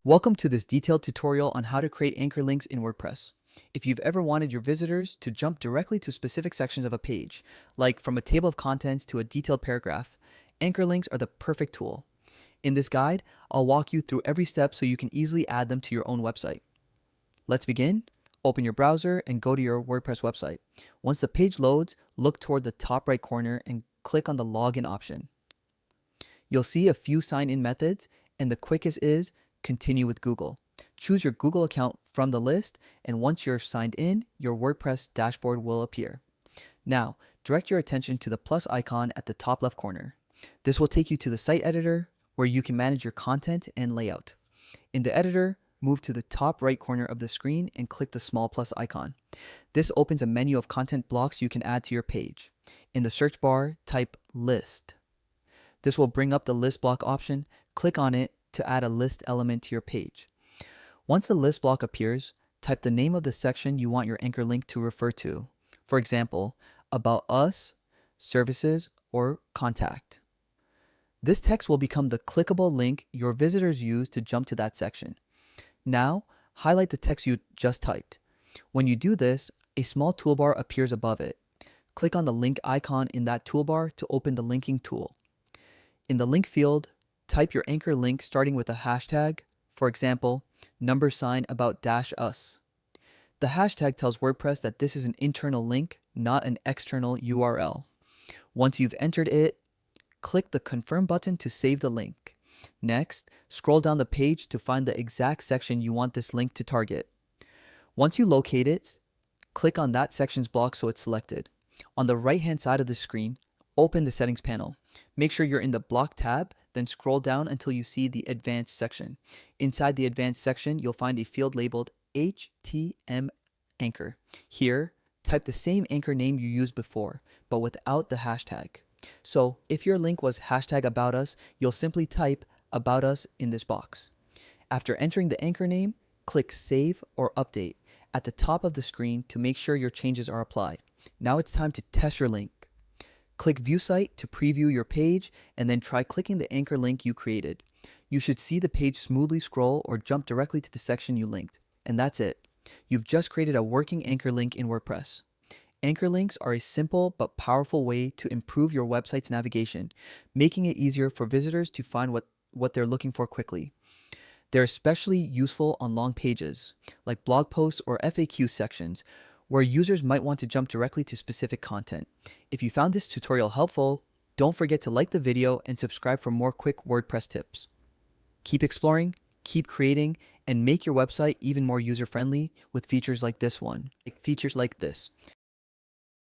Welcome to this detailed tutorial on how to create anchor links in WordPress. If you've ever wanted your visitors to jump directly to specific sections of a page, like from a table of contents to a detailed paragraph, anchor links are the perfect tool. In this guide, I'll walk you through every step so you can easily add them to your own website. Let's begin. Open your browser and go to your WordPress website. Once the page loads, look toward the top right corner and click on the login option. You'll see a few sign-in methods, and the quickest is continue with Google. Choose your Google account from the list, and once you're signed in, your WordPress dashboard will appear. Now, direct your attention to the plus icon at the top left corner. This will take you to the site editor, where you can manage your content and layout. In the editor, move to the top right corner of the screen and click the small plus icon. This opens a menu of content blocks you can add to your page. In the search bar, type list. This will bring up the list block option. Click on it to add a list element to your page. Once the list block appears, type the name of the section you want your anchor link to refer to. For example, About Us, Services, or Contact. This text will become the clickable link your visitors use to jump to that section. Now, highlight the text you just typed. When you do this, a small toolbar appears above it. Click on the link icon in that toolbar to open the linking tool. In the link field, type your anchor link starting with a hashtag, for example, $about-us. The hashtag tells WordPress that this is an internal link, not an external URL. Once you've entered it, click the confirm button to save the link. Next, scroll down the page to find the exact section you want this link to target. Once you locate it, click on that section's block so it's selected. On the right-hand side of the screen, open the settings panel. Make sure you're in the block tab, then scroll down until you see the advanced section. Inside the advanced section, you'll find a field labeled HTML anchor. Here, type the same anchor name you used before, but without the hashtag. So if your link was hashtag about us, you'll simply type about us in this box. After entering the anchor name, click Save or Update at the top of the screen to make sure your changes are applied. Now it's time to test your link. Click View Site to preview your page, and then try clicking the anchor link you created. You should see the page smoothly scroll or jump directly to the section you linked. And that's it. You've just created a working anchor link in WordPress. Anchor links are a simple but powerful way to improve your website's navigation, making it easier for visitors to find what they're looking for quickly. They're especially useful on long pages, like blog posts or FAQ sections, where users might want to jump directly to specific content. If you found this tutorial helpful, don't forget to like the video and subscribe for more quick WordPress tips. Keep exploring, keep creating, and make your website even more user-friendly with features like this.